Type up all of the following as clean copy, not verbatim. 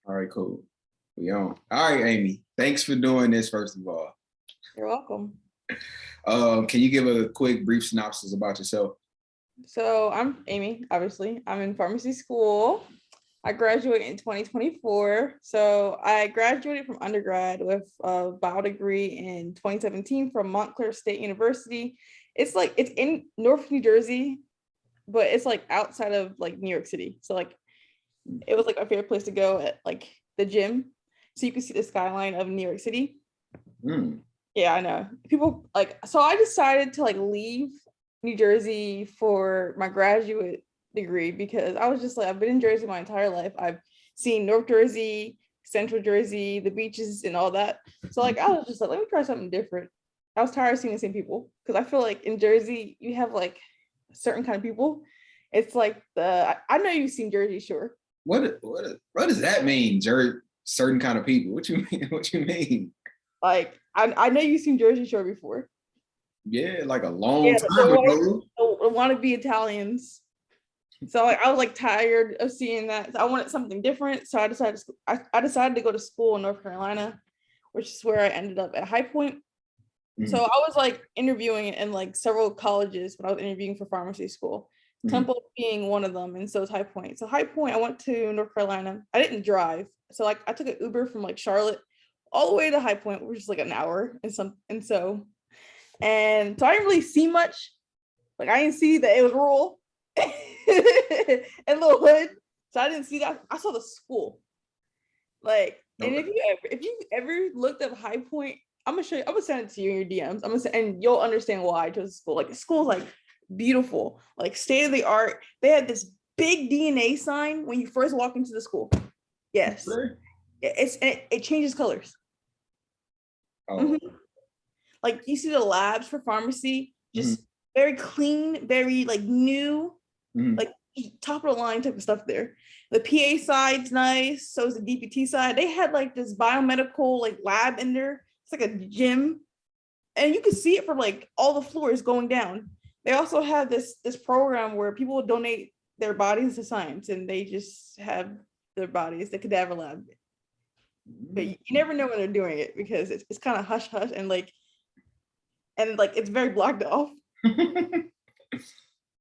All right, cool. We on. All right, Amy. Thanks for doing this, first of all. You're welcome. Can you give a quick, brief synopsis about yourself? So I'm Amy, obviously. I'm in pharmacy school. I graduated in 2024. So I graduated from undergrad with a bio degree in 2017 from Montclair State University. It's in North New Jersey, but it's like outside of like New York City. So like it was like my favorite place to go at like the gym. So you can see the skyline of New York City. Mm. Yeah, I know. People like so I decided to like leave New Jersey for my graduate degree because I was just like I've been in Jersey my entire life. I've seen North Jersey, Central Jersey, the beaches and all that. So like I was just like, let me try something different. I was tired of seeing the same people because I feel like in Jersey you have like certain kind of people. It's like I know you've seen Jersey Shore. What does that mean, Jared? Certain kind of people. What you mean? What you mean? Like I know you've seen Jersey Shore before. Yeah, like a long Yeah, time ago. the wannabe Italians. So like I was like tired of seeing that. So I wanted something different. So I decided to go to school in North Carolina, which is where I ended up at High Point. So Mhm, I was like interviewing in like several colleges when I was interviewing for pharmacy school. mhm, Temple being one of them, and so is High Point. So High Point, I went to North Carolina. I didn't drive, so like I took an Uber from like Charlotte all the way to High Point, which is like an hour and so I didn't really see much. Like I didn't see that it was rural and little hood. So I didn't see that. I saw the school. Like, and okay. if you ever looked up High Point, I'm gonna show you, I'm gonna send it to you in your DMs. I'm gonna send, and you'll understand why I chose the school. Like the school's like beautiful, like state of the art. They had this big DNA sign when you first walk into the school. Yes. Really? It changes colors. Oh. Mhm. Like you see the labs for pharmacy, Mhm, just very clean, very like new, mhm. like top of the line type of stuff there. The PA side's nice, so is the DPT side. They had like this biomedical like lab in there. It's like a gym, and you can see it from like all the floors going down. They also have this program where people donate their bodies to science, and they just have their bodies, the cadaver lab. But you never know when they're doing it because it's kind of hush hush and like it's very blocked off. Hey,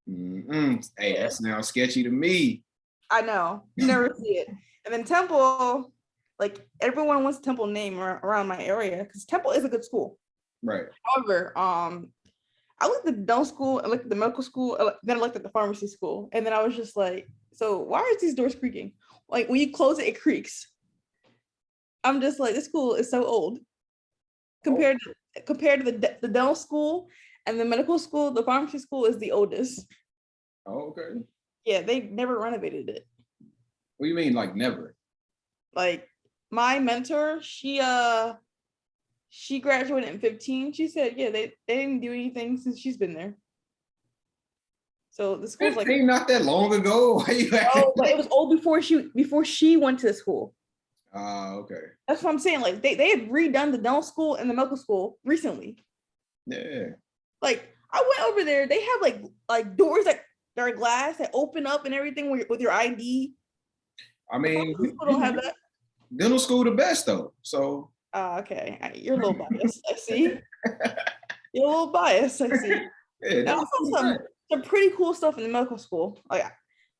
that Yeah. sounds sketchy to me. I know. You never see it. And then Temple, like everyone wants Temple name around my area because Temple is a good school. Right. However, I looked at the dental school, I looked at the medical school, then I looked at the pharmacy school, and then I was just like, so why are these doors creaking? Like when you close it, it creaks. I'm just like, this school is so old Oh, compared to the dental school and the medical school. The pharmacy school is the oldest. oh, okay. Yeah, they never renovated it. What do you mean, like never? Like my mentor, she graduated in 15. She said, yeah, they didn't do anything since she's been there. So the school's like, 15, not that long ago. Why you acting? oh, but it was old before she went to the school. Ah, okay. That's what I'm saying. Like they had redone the dental school and the medical school recently. Yeah. Like I went over there, they have like doors that are glass that open up and everything with your ID. I The mean, pharmacy school don't have that. dental school the best though. So Okay, you're a little biased. I see. You're a little biased. I see. yeah, And dental also school the best. some pretty cool stuff in the medical school. Like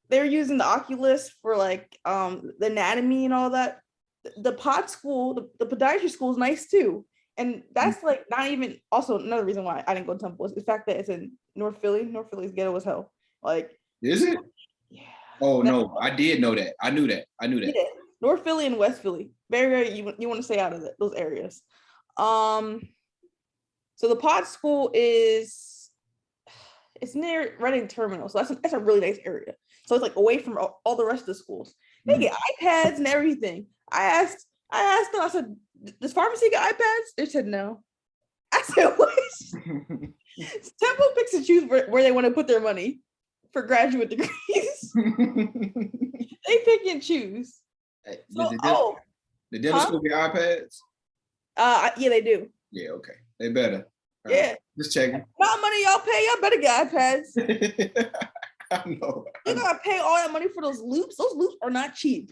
they're using the Oculus for like the anatomy and all that. The pod school, the podiatry school is nice too. And that's like not even also another reason why I didn't go to Temple is the fact that it's in North Philly. North Philly's ghetto as hell. Like, Is it? yeah, Oh that, no, I did know that. I knew that. I knew that. yeah. North Philly and West Philly. Very, you want to stay out of those areas. Um, so the pod school is it's near Reading Terminal. So that's a really nice area. So it's like away from all the rest of the schools. They Mhm. get iPads and everything. I asked them, I said, does pharmacy get iPads? They said no. I said, what? Temple picks and choose where they want to put their money for graduate degrees. They pick and choose. Hey, So, oh, the dental huh? school get iPads? Yeah, they do. Yeah, okay. They better. All right. Yeah. Just checking. Not money y'all pay, y'all better get iPads. I know. You gotta pay all that money for those loops. Those loops are not cheap.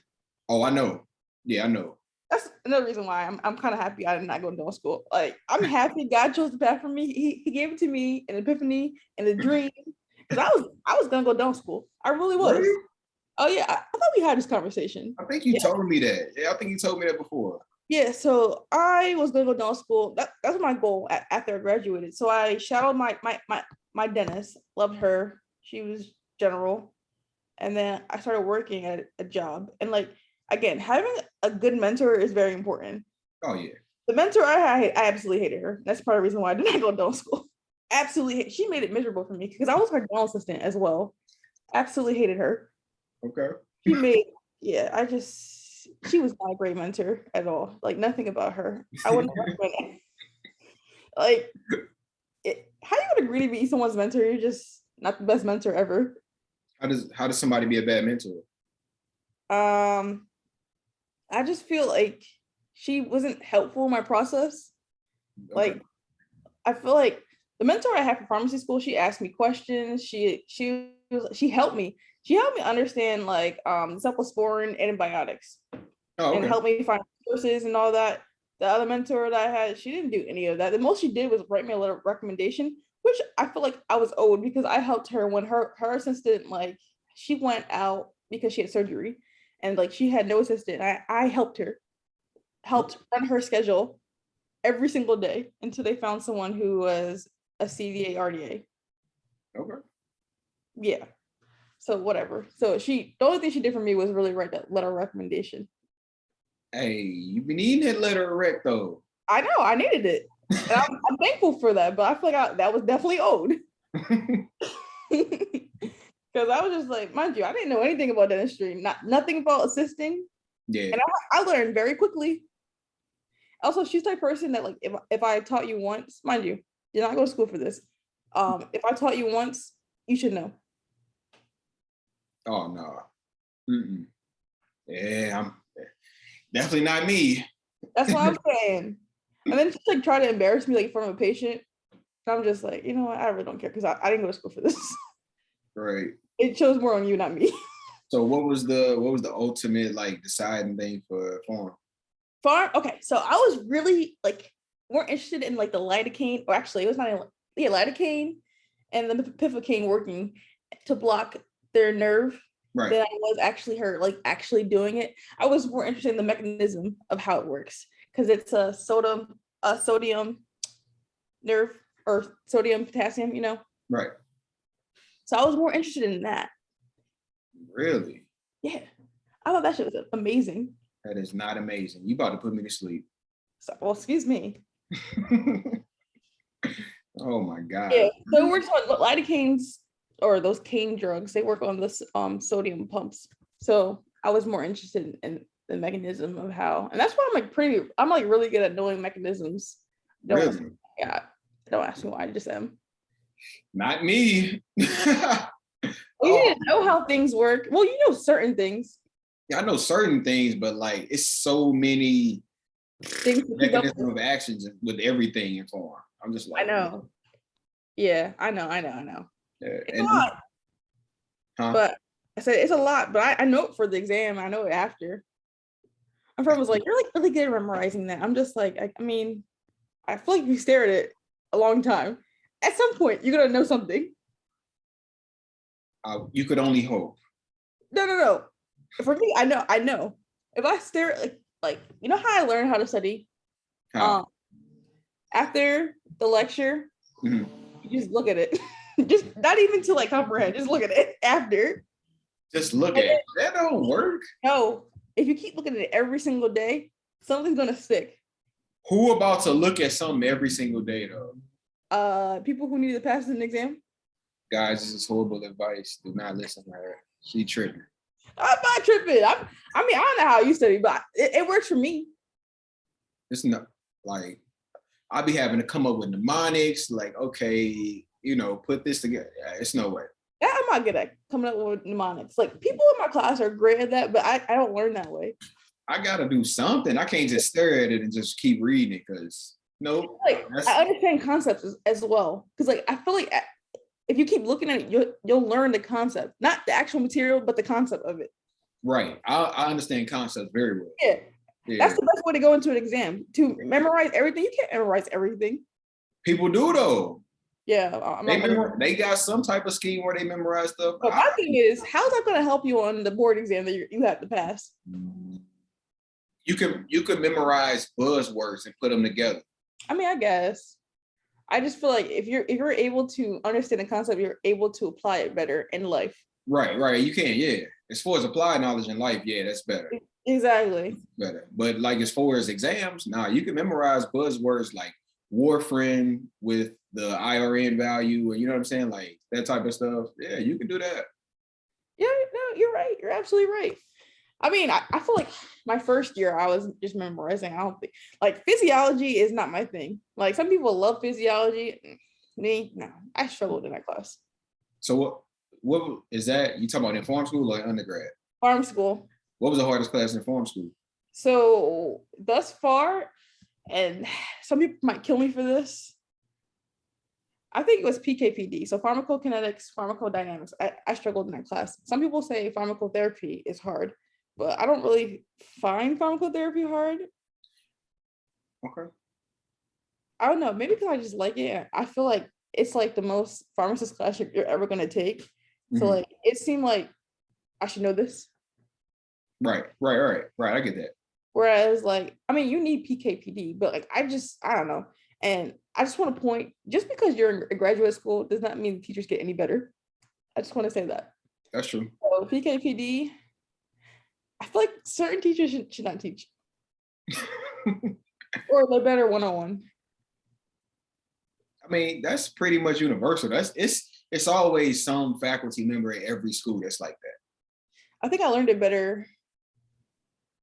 Oh, I know. Yeah, I know. That's another reason why I'm kind of happy I did not go to dental school. Like I'm happy God chose the path for me. He gave it to me an epiphany and a dream. Because I was gonna go to dental school. I really was. Really? Oh yeah, I thought we had this conversation. I think you told me that. Yeah, I think you told me that before. Yeah, so I was gonna go to dental school. That's my goal after I graduated. So I shadowed my dentist, loved her. She was general. And then I started working at a job. And like again, having a good mentor is very important. Oh yeah. The mentor I had, I absolutely hated her. That's part of the reason why I did not go to dental school. Absolutely, she made it miserable for me because I was her dental assistant as well. Absolutely hated her. Okay. She made, yeah, she was not a great mentor at all. Like nothing about her. I wouldn't recommend it. Like, how you would agree to be someone's mentor? You're just not the best mentor ever. How does somebody be a bad mentor? Um, I just feel like she wasn't helpful in my process. Okay. Like, I feel like the mentor I had for pharmacy school, she asked me questions. She helped me. She helped me understand like cephalosporin antibiotics Oh, and okay. helped me find sources and all that. The other mentor that I had, she didn't do any of that. The most she did was write me a little recommendation, which I feel like I was owed because I helped her when her assistant, like she went out because she had surgery and like she had no assistant. I helped run her schedule every single day until they found someone who was a CDA RDA. Okay. Yeah. So whatever. So the only thing she did for me was really write that letter of recommendation. Hey, you've been eating that letter of rec though. I know, I needed it. And I'm thankful for that, but I feel like that was definitely owed. Because I was just like, mind you, I didn't know anything about dentistry, nothing about assisting. Yeah. And I learned very quickly. Also, she's the type of person that like if I taught you once, mind you, did not go to school for this. If I taught you once, you should know. Oh no. Mm-mm. Yeah, I'm definitely not me. That's what I'm saying. And then just like try to embarrass me like in front of a patient. And I'm just like, you know what? I really don't care because I didn't go to school for this. Right. It shows more on you, not me. So what was the ultimate like deciding thing for farm? Farm. Okay, so I was really like more interested in like the lidocaine, or actually it was not lidocaine and the piflocaine working to block their nerve Right. than I was actually her like actually doing it. I was more interested in the mechanism of how it works because it's a sodium nerve or sodium potassium, Right. So I was more interested in that. Really? Yeah, I thought that shit was amazing. That is not amazing. You about to put me to sleep. So, well, excuse me. Oh my God. Yeah, so it works on lidocaines or those cane drugs. They work on this sodium pumps. So I was more interested in the mechanism of how, and that's why I'm like really good at knowing mechanisms. Really? Don't ask me why. I just am. Not me. Well, you didn't know how things work. Well, you know certain things. Yeah, I know certain things, but like it's so many Things mechanism of actions with everything in farm. I'm just like, I know. Yeah, I know. Yeah. It's a lot. Huh? But I said it's a lot, but I know it for the exam. I know it after. My friend was like, "You're like really good at memorizing that." I'm just like, I mean, I feel like you stare at it a long time. At some point, you're gonna know something. You could only hope. No. For me, I know. If I stare at like you know how I learned how to study? After the lecture, Mm-hmm. you just look at it. Just not even to like comprehend, just look at it after. Just look at it. That don't work. No, if you keep looking at it every single day, something's gonna stick. Who about to look at something every single day though? People who need to pass an exam. Guys, this is horrible advice. Do not listen to her. She tripping. I'm not tripping. I don't know how you study, but it works for me. It's not like I'll be having to come up with mnemonics, like, okay, put this together. It's no way. I'm not good at coming up with mnemonics. Like people in my class are great at that, but I don't learn that way. I gotta do something. I can't just stare at it and just keep reading it because nope. Like I understand concepts as well. Because like I feel like if you keep looking at it, you'll learn the concept, not the actual material, but the concept of it. Right. I understand concepts very well. Yeah. That's Yeah. the best way to go into an exam. To memorize everything. You can't memorize everything. People do though. Yeah, I'm not gonna. They got some type of scheme where they memorize stuff. But my thing is, how's that going to help you on the board exam that you have to pass? You can memorize buzzwords and put them together. I mean, I guess. I just feel like if you're able to understand the concept, you're able to apply it better in life. Right. You can, yeah. As far as applied knowledge in life, yeah, that's better. Exactly. Better. But like as far as exams, nah, you can memorize buzzwords like warfarin with the IRN value, and you know what I'm saying? Like that type of stuff. Yeah, you can do that. Yeah, no, you're right. You're absolutely right. I mean, I feel like my first year I was just memorizing. I don't think like physiology is not my thing. Like some people love physiology. Me, no, I struggled in that class. So what is that? You talking about in farm school or undergrad? Farm school. What was the hardest class in farm school? So thus far, and some people might kill me for this. I think it was PKPD. So pharmacokinetics, pharmacodynamics. I struggled in that class. Some people say pharmacotherapy is hard, but I don't really find pharmacotherapy hard. Okay. I don't know, maybe because I just like it. I feel like it's like the most pharmacist class you're ever gonna take. So like it seemed like I should know this. Right. I get that. Whereas like, I mean, you need PKPD, but like I don't know. And I just want to point, just because you're in graduate school does not mean the teachers get any better. I just want to say that. That's true. So PKPD, I feel like certain teachers should not teach. Or they're better one-on-one. I mean, that's pretty much universal. It's always some faculty member at every school that's like that. I think I learned it better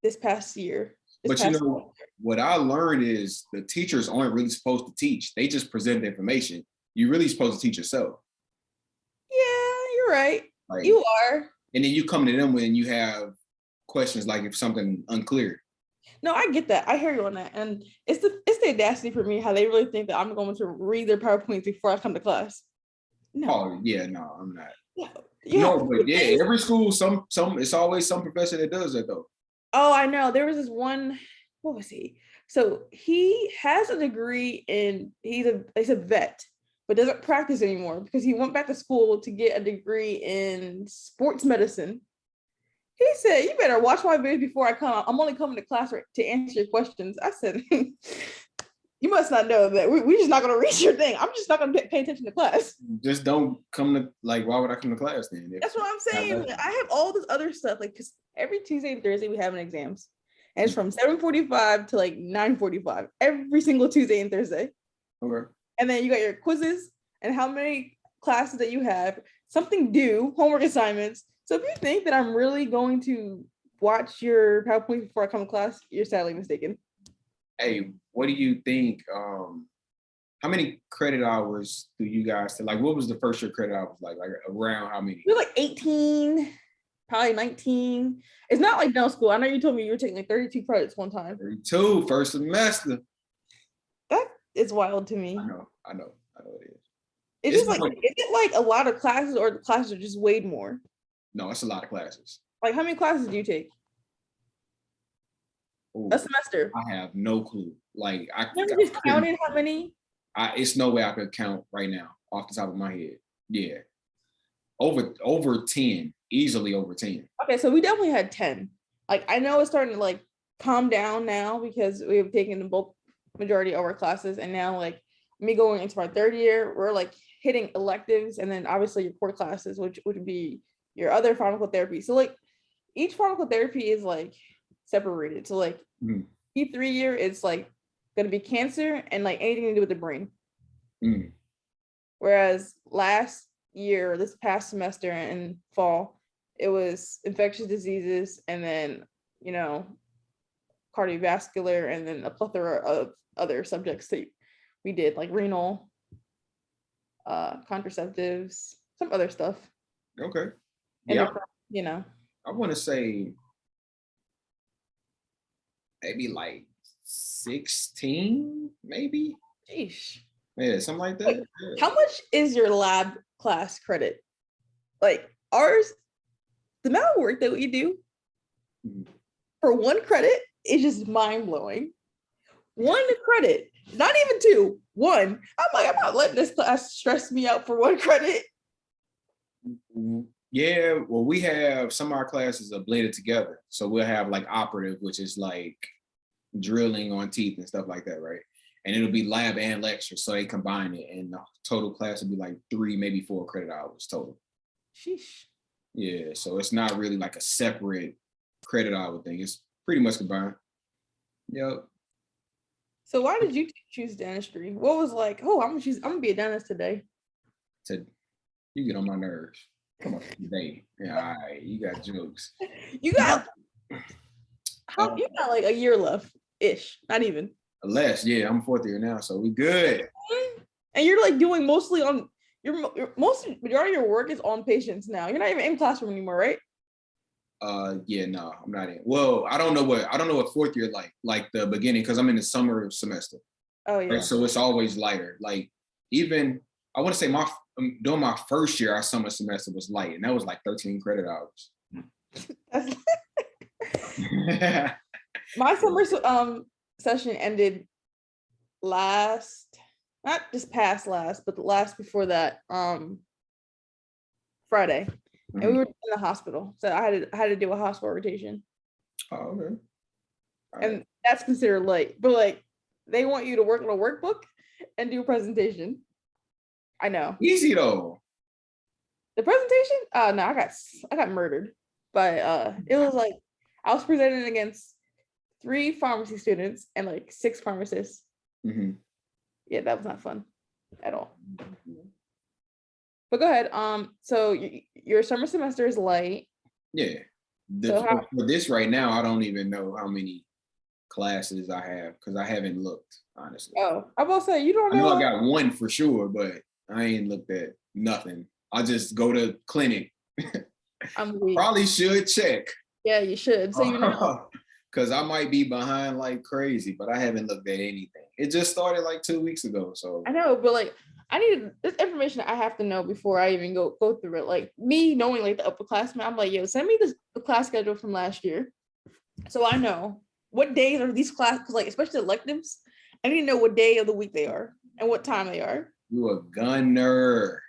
this past year. But you know, what I learned is the teachers aren't really supposed to teach. They just present the information. You're really supposed to teach yourself. Yeah, you're right. Like, you are. And then you come to them when you have questions like if something unclear. No, I get that. I hear you on that. And it's the audacity for me how they really think that I'm going to read their PowerPoints before I come to class. No. Oh yeah, no, I'm not. Yeah. No, but yeah, every school, some it's always some professor that does that though. Oh, I know. There was this one, what was he? So he has a degree in, he's a vet, but doesn't practice anymore because he went back to school to get a degree in sports medicine. He said, you better watch my videos before I come. I'm only coming to class to answer your questions. I said, you must not know that we're just not going to read your thing. I'm just not going to pay attention to class. Just don't come to, like, why would I come to class then? That's what I'm saying. I have all this other stuff, like, because every Tuesday and Thursday we have an exams. And it's from 7:45 to like 9:45 every single Tuesday and Thursday. Okay. And then you got your quizzes and how many classes that you have, something due, homework assignments. So if you think that I'm really going to watch your PowerPoint before I come to class, you're sadly mistaken. Hey, what do you think? How many credit hours do you guys like? What was the first year credit hours like? Like around how many? It was like 18, probably 19. It's not like dental school. I know you told me you were taking like 32 credits one time. 32 first semester. That is wild to me. I know it is. It's just like, is it like a lot of classes or the classes are just way more? No, it's a lot of classes. Like how many classes do you take? Ooh, a semester? I have no clue. Like I just counted how many? It's no way I could count right now off the top of my head. Yeah. Over 10, easily over 10. Okay, so we definitely had 10. Like I know it's starting to like calm down now because we've taken the bulk majority of our classes, and now like me going into my third year, we're like hitting electives and then obviously your core classes, which would be your other pharmacotherapy. So like each pharmacotherapy is like separated. So like E3 year is like gonna be cancer and like anything to do with the brain. Whereas last year, this past semester in fall, it was infectious diseases and then, you know, cardiovascular and then a plethora of other subjects that we did, like renal, contraceptives, some other stuff. Okay. And yeah. You know, I want to say maybe like 16, maybe. Sheesh. Yeah, something like that. Wait, yeah. How much is your lab class credit? Like ours, the amount of work that we do for one credit is just mind blowing. 1 credit, not even 2, 1. I'm like, I'm not letting this class stress me out for 1 credit. Yeah, well, we have some of our classes are blended together. So we'll have like operative, which is like drilling on teeth and stuff like that, right? And it'll be lab and lecture. So they combine it, and the total class will be like 3, maybe 4 credit hours total. Sheesh. Yeah, so it's not really like a separate credit hour thing. It's pretty much combined. Yep. So why did you choose dentistry? What was like, oh, I'm gonna be a dentist today? You get on my nerves. Come on, today. Yeah, all right, you got jokes. You got you got like a year left ish, not even. Less, yeah, I'm 4th year now, so we good. And you're like doing mostly on your majority of your work is on patients now. You're not even in classroom anymore, right? Yeah, no, I'm not in. Well, I don't know what 4th year like the beginning, because I'm in the summer semester. Oh yeah. Right? So it's always lighter. Like even I want to say during my first year, our summer semester was light, and that was like 13 credit hours. My summer session ended not just past last, but the last before that, Friday. And we were in the hospital. So I had to do a hospital rotation. Oh, okay. And that's considered light. But like they want you to work on a workbook and do a presentation. I know. Easy though. The presentation? No, I got murdered. But it was like I was presenting against 3 pharmacy students and like 6 pharmacists. Mm-hmm. Yeah, that was not fun at all. But go ahead. So your summer semester is light. Yeah. For this right now, I don't even know how many classes I have because I haven't looked, honestly. Oh, I will say you don't know. I know I got 1 for sure, but I ain't looked at nothing. I just go to clinic. I'm weak. Probably should check. Yeah, you should. So you know. Because I might be behind like crazy, but I haven't looked at anything. It just started like 2 weeks ago. So I know, but like I need this information I have to know before I even go through it. Like me knowing like the upperclassmen, I'm like, yo, send me the class schedule from last year. So I know what days are these classes, because like especially electives, I need to know what day of the week they are and what time they are. You a gunner.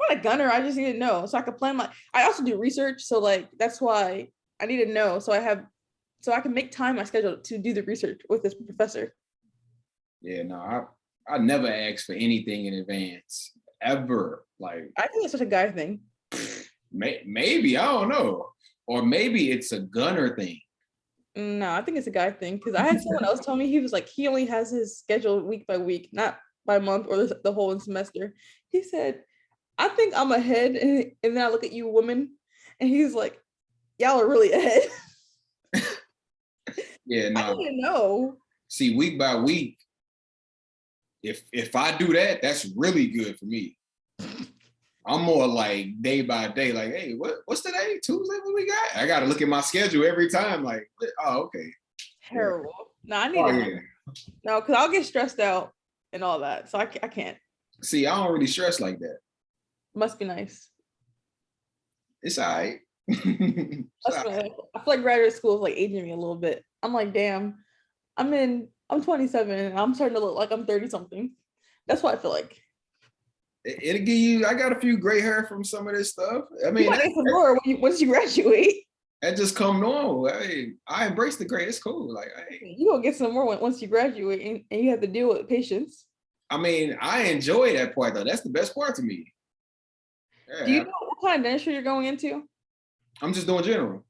I'm not a gunner, I just need to know. So I can plan I also do research. So like that's why I need to know. So I can make time my schedule to do the research with this professor. Yeah, no, I never ask for anything in advance ever. Like I think it's such a guy thing. Maybe I don't know, or maybe it's a gunner thing. No, I think it's a guy thing because I had someone else tell me he was like he only has his schedule week by week, not by month or the whole semester. He said, "I think I'm ahead," and then I look at you, women, and he's like, "Y'all are really ahead." Yeah, no. I didn't know. See, week by week, if I do that, that's really good for me. I'm more like day by day, like, hey, what's today? Tuesday, what we got? I got to look at my schedule every time, like, oh, okay. Terrible. No, I need to. No, because I'll get stressed out and all that, so I can't. See, I don't really stress like that. Must be nice. It's all right. I feel like graduate school is like aging me a little bit. I'm like, damn, I'm 27 and I'm starting to look like I'm 30 something. That's what I feel like. It'll give you, I got a few gray hair from some of this stuff. I mean, some more once you graduate. That just come normal. Hey, I embrace the gray. It's cool. Like, hey, you gonna get some more once you graduate and you have to deal with patients. I mean, I enjoy that part though. That's the best part to me. Yeah. Do you know what kind of dentistry you're going into? I'm just doing general.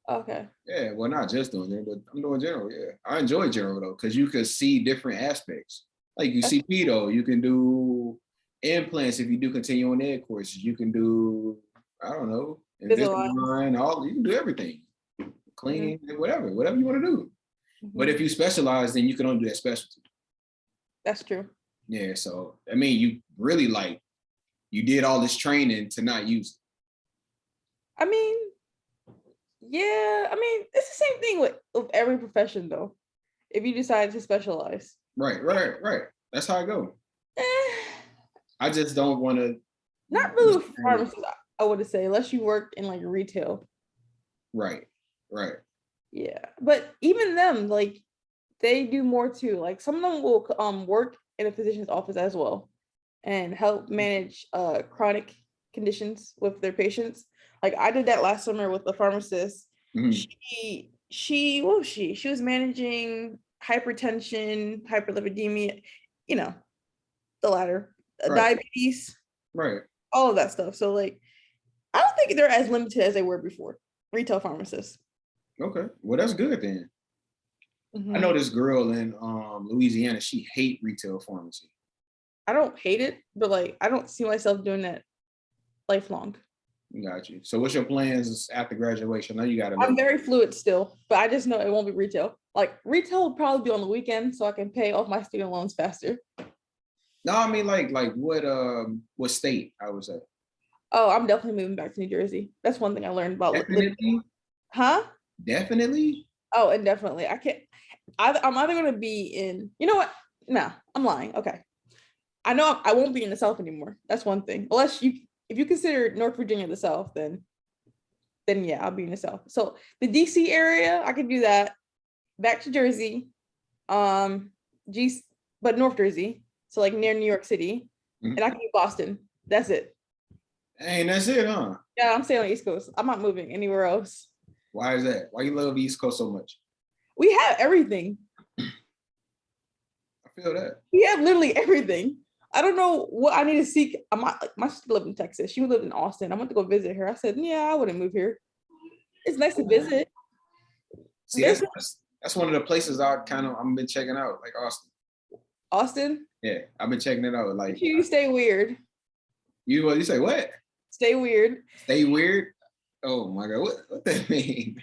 Okay. Yeah, well, not just doing general, but I'm doing general. Yeah, I enjoy general though, because you can see different aspects. Like you see pedo, you can do implants if you do continuing ed courses. You can do, I don't know, Invisalign, you can do everything. Clean, whatever you want to do. But if you specialize, then you can only do that specialty. That's true. Yeah, so I mean, you really you did all this training to not use it. I mean, yeah, I mean, it's the same thing with every profession though. If you decide to specialize. Right. That's how I go. I just don't want to. Not really with pharmacists, I would say, unless you work in like retail. Right. Yeah, but even them, like they do more too. Like some of them will work in a physician's office as well and help manage chronic conditions with their patients. Like I did that last summer with the pharmacist. Mhm. She what was she? She was managing hypertension, hyperlipidemia, you know, the latter, Right, diabetes, right. all of that stuff. So like I don't think they're as limited as they were before. Retail pharmacists. Okay. Well, that's good then. I know Mhm. this girl in Louisiana, she hate retail pharmacy. I don't hate it, but like I don't see myself doing that lifelong. Got you. So what's your plans after graduation? I know you got a I'm little. very fluid still, but I just know it won't be retail. Like retail will probably be on the weekend so I can pay off my student loans faster. No, I mean like what state I would say. Oh, I'm definitely moving back to New Jersey. That's one thing I learned about living. Definitely, Huh? definitely. Oh, and definitely. I can't. I'm either going to be in, you know what? No, I'm lying. Okay. I know I won't be in the South anymore. That's one thing. Unless you, if you consider North Virginia the South, then yeah, I'll be in the South. So the DC area, I can do that. Back to Jersey, um, G, but North Jersey, so like near New York City, Mhm. and I can do Boston. That's it. And that's it, huh? Yeah, I'm staying on the East Coast. I'm not moving anywhere else. Why is that? Why you love the East Coast so much? We have everything. I feel that. We have literally everything. I don't know what I need to seek. I'm not, like, my sister lived in Texas. She lived in Austin. I went to go visit her. I said, yeah, I wouldn't move here. It's nice to visit. See, There's that's one of the places I've been checking out, like Austin. Austin. Yeah, I've been checking it out. Like You stay weird. you say what? Stay weird. Stay weird. Oh my god, what that mean?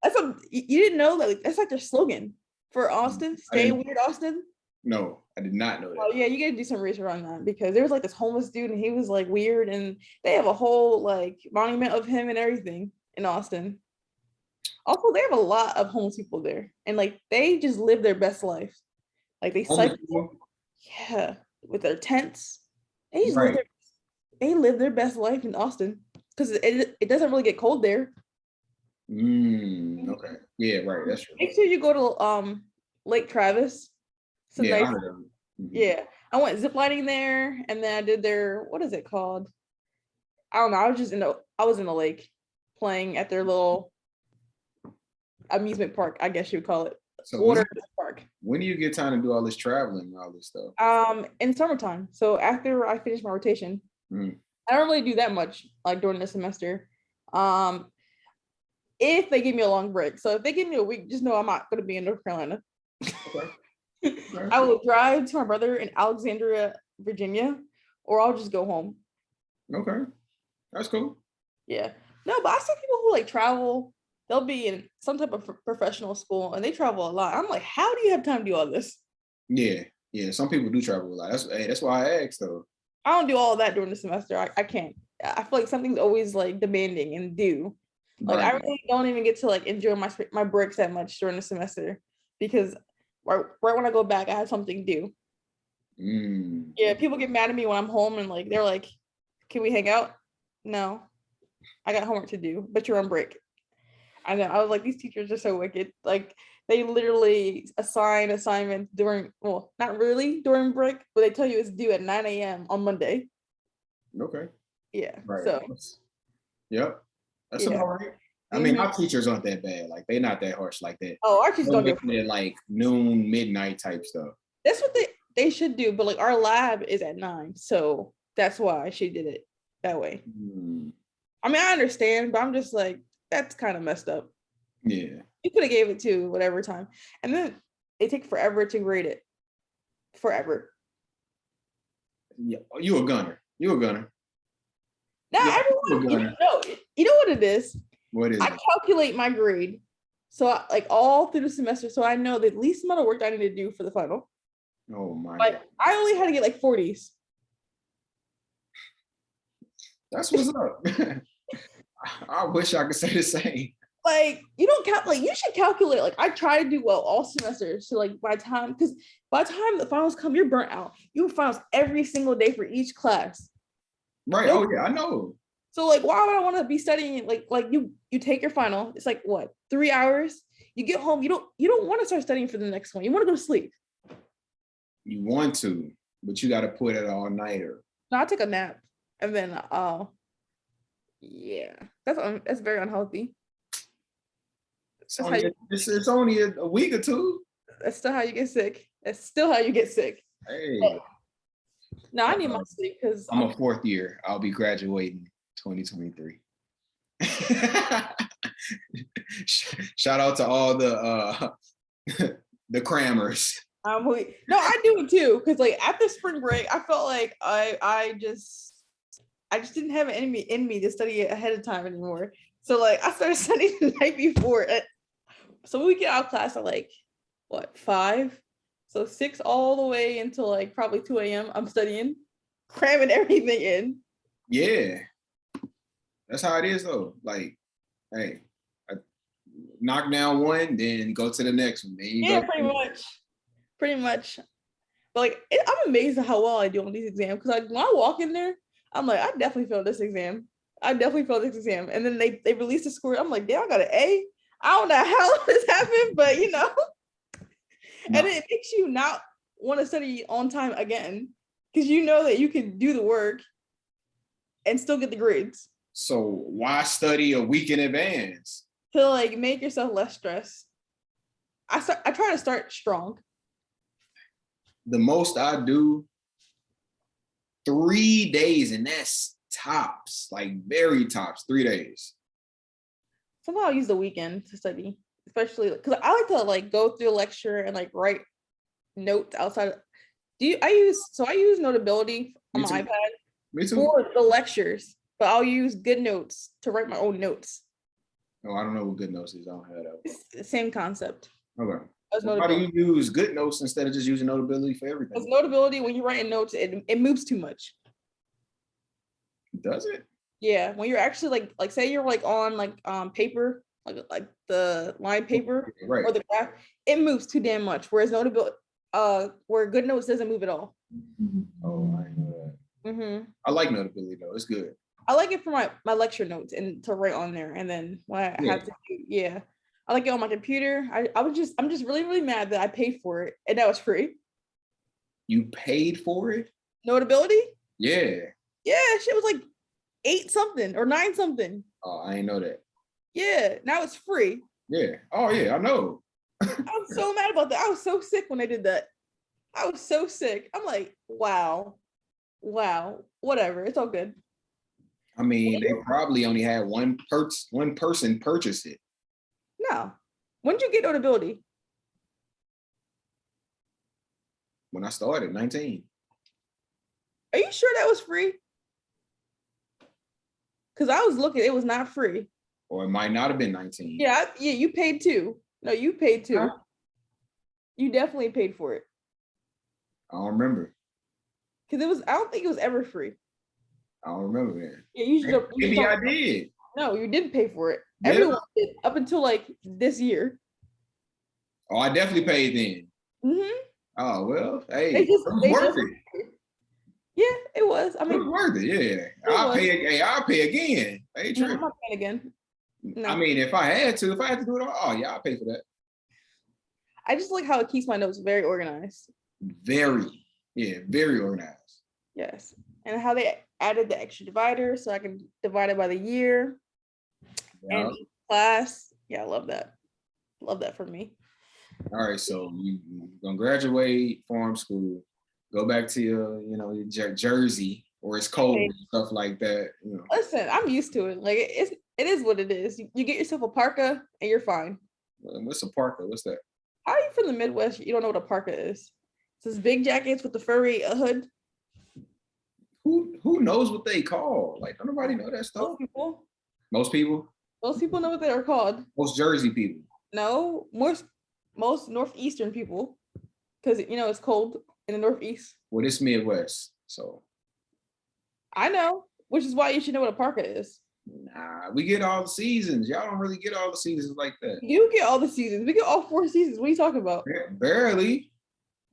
That's what you didn't know that. Like, that's like their slogan for Austin. I Stay didn't weird, Austin. no, I did not know that. Oh yeah, you gotta do some research on that because there was like this homeless dude and he was like weird and they have a whole like monument of him and everything in Austin. Also, they have a lot of homeless people there and like they just live their best life. Like they Homeless cycle, people? yeah, with their tents. They just live Right. their best life in Austin because it doesn't really get cold there. Okay. Yeah, right. That's true. Make sure you go to Lake Travis. It's a Yeah, I nice, heard of it. Mhm. yeah. I went ziplining there and then I did their what is it called? I don't know. I was in the lake playing at their little amusement park, I guess you would call it. So Water park. when do you get time to do all this traveling and all this stuff? In summertime. So after I finish my rotation, Mm, I don't really do that much like during the semester. Um, if they give me a long break. So if they give me a week, just know I'm not gonna be in North Carolina. okay. Okay. I will drive to my brother in Alexandria, Virginia, or I'll just go home. Okay. That's cool. Yeah. No, but I see people who like travel, they'll be in some type of professional school and they travel a lot. I'm like, how do you have time to do all this? Yeah. Yeah. Some people do travel a lot. That's why I asked though. I don't do all of that during the semester. I can't. I feel like something's always like demanding and due. Like I Right. really don't even get to like enjoy my breaks that much during the semester because right when I go back, I have something due. Yeah, Okay. people get mad at me when I'm home and like they're like, "Can we hang out?" No, I got homework to do, but you're on break. I know. I was like, these teachers are so wicked. Like they literally assign assignments during, well, not really during break, but they tell you it's due at 9 a.m. on Monday. Okay. Yeah. Right. So Yep. That's yeah. about right. I mean, Mhm. our teachers aren't that bad. Like they're not that harsh like that. Oh, our teachers They'll don't get give. it at like noon, midnight type stuff. That's what they should do, but like our lab is at 9, so that's why she did it that way. Mm, I mean, I understand, but I'm just like, that's kind of messed up. yeah. You could have gave it to whatever time, and then they take forever to grade it. Forever. Yeah. You a gunner. You a gunner. Now Yeah, you a everyone, gunner. you know what it is. What is I it? calculate my grade, so like all through the semester, so I know the least amount of work I need to do for the final. Oh my God. Like I only had to get like 40s. That's what's up. I wish I could say the same. Like you don't calculate. You should calculate. Like I try to do well all semesters. So like because by the time the finals come, you're burnt out. You have finals every single day for each class. Right. No, Oh yeah, I know. so like why would I want to be studying like you take your final? It's like what 3 hours. you get home, you don't want to start studying for the next one. You want to go to sleep. You want to, but you got to put it all nighter. No, I take a nap and then yeah, that's very unhealthy. It's That's how only, you. it's only a week or two. That's still how you get sick. That's still how you get sick. Hey, No, I need my sleep because I'm a fourth year. I'll be graduating 2023. Shout out to all the the crammers. no, I do it too. Cause like after spring break, I felt like I just didn't have it in me to study it ahead of time anymore. So like I started studying the night before. So we get out of class at like what 5? So 6 all the way until like probably 2 a.m. I'm studying, cramming everything in. Yeah, that's how it is though. Like, hey, I knock down one, then go to the next one. Then you Yeah, go. pretty much. But like I'm amazed at how well I do on these exams because like when I walk in there, I'm like I definitely failed this exam. I definitely failed this exam, and then they release the score. I'm like, damn, I got an A. I don't know how this happened, but you know. No. And it makes you not want to study on time again because you know that you can do the work and still get the grades So why study a week in advance? to like make yourself less stressed. I try to start strong. The most I do 3 days, and that's tops, like very tops, 3 days. Somehow I use the weekend to study, especially because I like to like go through a lecture and like write notes outside. I use Notability on Me my too. iPad Me too. for the lectures, but I'll use GoodNotes to write my own notes. Oh, I don't know what GoodNotes is. I don't have that. It's the same concept Okay. as Well, how do Notability. you use GoodNotes instead of just using Notability for Because everything? Notability, when you're writing notes, it moves too much. Does it? Yeah, when you're actually like say you're like on like paper, like the line paper Right. or the graph, it moves too damn much. Whereas Notability, where GoodNotes doesn't move at all. Oh, I didn't know that. Mm-hmm. I like Notability though. It's good. I like it for my lecture notes and to write on there. And then when I Yeah. have to do, I like it on my computer. I'm just really, really mad that I paid for it and that was free. You paid for it? Notability? Yeah. Yeah, shit was like 8 something or 9 something. Oh, I didn't know that. Yeah, now it's free. Yeah. Oh yeah, I know. I was so mad about that. I was so sick when they did that. I was so sick. I'm like, wow, whatever. It's all good. I mean, they probably only had one person purchase it. No. When did you get Notability? When I started, 19. Are you sure that was free? Because I was looking, it was not free. Or it might not have been 19. Yeah, you paid too. No, you paid too. Huh? You definitely paid for it. I don't remember. Because I don't think it was ever free. I don't remember that. Yeah, you should. Maybe I did. No, you didn't pay for it. Yeah. Everyone did up until like this year. Oh, I definitely paid then. Mm-hmm. Oh well, hey, They it was worth it. Yeah, it was. I It mean, was worth it. Yeah, I'll pay. Hey, I'll pay again. Hey, no, I'm not paying again. No. I mean, if I had to do it, oh yeah, I'll pay for that. I just like how it keeps my notes very organized. Very organized. Yes, and how they added the extra divider so I can divide it by the year and each class. Yeah, I love that. Love that for me. All right, so you're gonna graduate farm school, go back to your Jersey where it's cold and stuff like that. Listen, I'm used to it. Like it is what it is. You get yourself a parka and you're fine. What's a parka? What's that? How are you from the Midwest? You don't know what a parka is? It's those big jackets with the furry hood. Who knows what they call? Like, don't nobody know that stuff. Most people. Most people know what they are called. Most Jersey people. No, most northeastern people, because it's cold in the Northeast. Well, it's Midwest, so. I know, which is why you should know what a parka is. Nah, we get all the seasons. Y'all don't really get all the seasons like that. You get all the seasons. We get all 4 seasons. What are you talking about? Barely.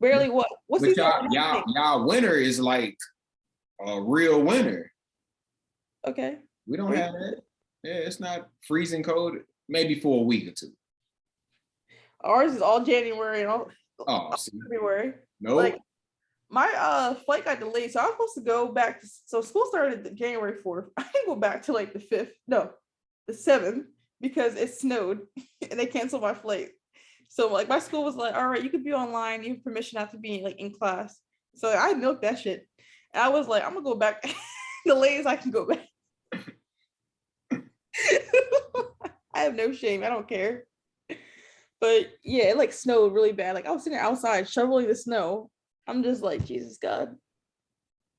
Barely what? What but season? y'all winter is like a real winter. Okay. We don't have that. Yeah, it's not freezing cold. Maybe for a week or two. Ours is all January and all Oh, see, February. nope. Like my flight got delayed, so I was supposed to go back. So school started January 4th. I didn't go back to like the 5th, no, the 7th because it snowed and they canceled my flight. So like my school was like, all right, you could be online. You have permission not to be like in class. So I milked that shit. And I was like, I'm gonna go back the latest I can go back. I have no shame. I don't care. But yeah, it like snowed really bad. Like I was sitting outside shoveling the snow. I'm just like, Jesus God.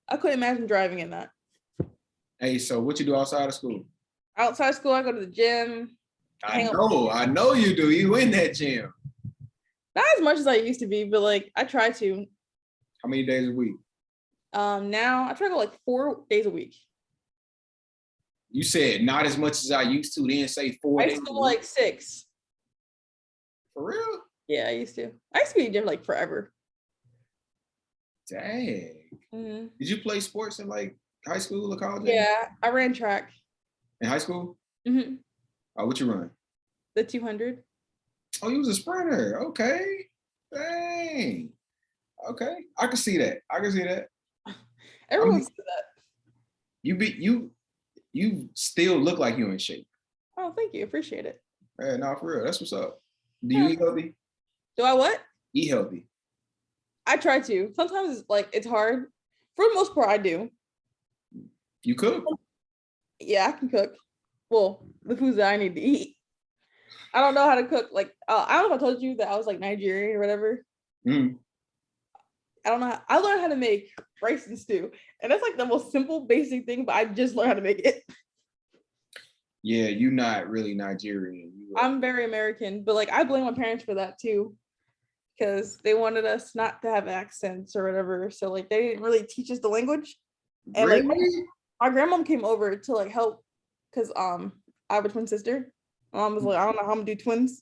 I couldn't imagine driving in that. Hey, so what you do outside of school? Outside school, I go to the gym. I know you do. You in that gym. Not as much as I used to be, but like I try to. How many days a week? Now I try to go like 4 days a week. You said not as much as I used to, then say 4 I days. used to go like 6. For real? Yeah, I used to. I used to be in gym like forever. Dang. Mm-hmm. Did you play sports in like high school or college? Yeah, I ran track. In high school? Mm-hmm. Oh, what you run? The 200. Oh, you was a sprinter. Okay. Dang. Okay. I can see that. I can see that. Everyone said that. You still look like you're in shape. Oh, thank you. Appreciate it. Yeah, no, for real. That's what's up. Do you eat healthy? Do I what? Eat healthy. I try to. Sometimes it's like it's hard. For the most part, I do. You cook? Yeah, I can cook. Well, the foods that I need to eat. I don't know how to cook. Like, I don't know if I told you that I was like Nigerian or whatever. Mm. I don't know. I learned how to make rice and stew, and that's like the most simple, basic thing. But I just learned how to make it. Yeah, you're not really Nigerian. I'm very American, but like I blame my parents for that too, because they wanted us not to have accents or whatever. So like they didn't really teach us the language. And really? like my grandmom came over to like help, because I have a twin sister. My mom was like, I don't know how I'm gonna do twins.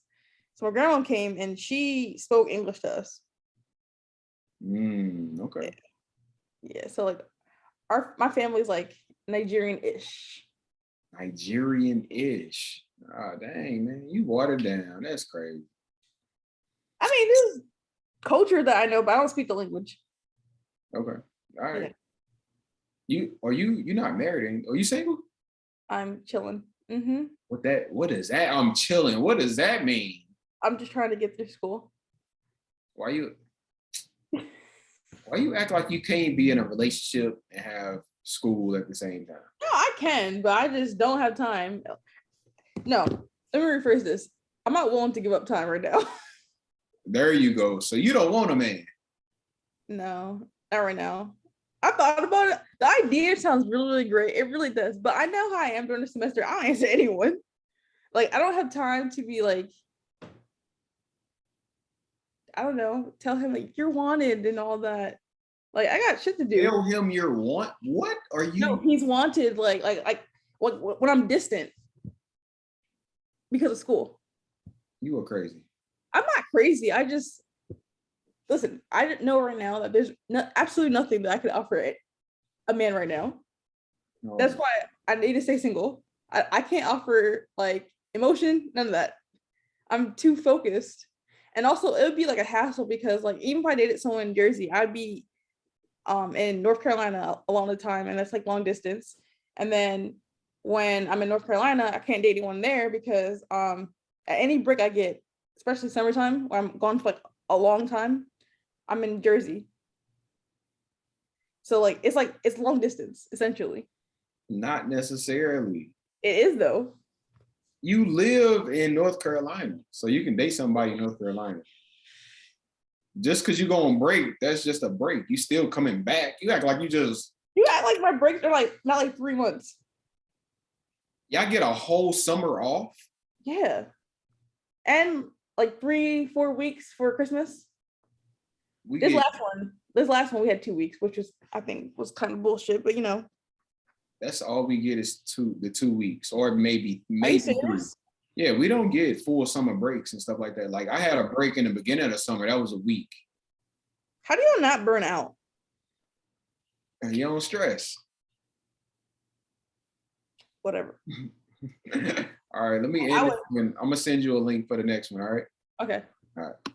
So my grandma came and she spoke English to us. Okay. Yeah, so like my family's like Nigerian-ish. Nigerian-ish. Oh, dang, man. You watered down. That's crazy. I mean, this is culture that I know, but I don't speak the language. Okay. All right. Yeah. You're not married? Are you single? I'm chilling. Mm-hmm. What is that? I'm chilling. What does that mean? I'm just trying to get through school. Why you act like you can't be in a relationship and have school at the same time? No, I can, but I just don't have time. No, let me rephrase this. I'm not willing to give up time right now. There you go. So you don't want a man. No, not right now. I thought about it. The idea sounds really, really great. It really does. But I know how I am during the semester. I don't answer anyone. Like, I don't have time to be like, I don't know, tell him like you're wanted and all that. Like, I got shit to do. Tell him you're what? What are you? No, he's wanted. Like when I'm distant because of school. You are crazy. I'm not crazy. I just listen. I didn't know right now that there's absolutely nothing that I could offer a man right now. No. That's why I need to stay single. I can't offer like emotion, none of that. I'm too focused. And also it would be like a hassle because like even if I dated someone in Jersey, I'd be in North Carolina a lot of the time, and that's like long distance. And then when I'm in North Carolina, I can't date anyone there because at any break I get, especially summertime where I'm gone for like a long time, I'm in Jersey. So like it's long distance essentially. Not necessarily. It is though. You live in North Carolina, so you can date somebody in North Carolina. Just because you go on break, that's just a break. You still coming back. You act like You act like my breaks are like not like 3 months. Y'all get a whole summer off? Yeah. And like 3-4 weeks for Christmas. This last one we had 2 weeks, which I think was kind of bullshit, but you know. That's all we get is the 2 weeks, or maybe Are you 3. serious? Yeah, we don't get full summer breaks and stuff like that. Like I had a break in the beginning of the summer. That was a week. How do you not burn out? And you don't stress. Whatever. All right, let me end it. I'm gonna send you a link for the next one. All right. Okay. All right.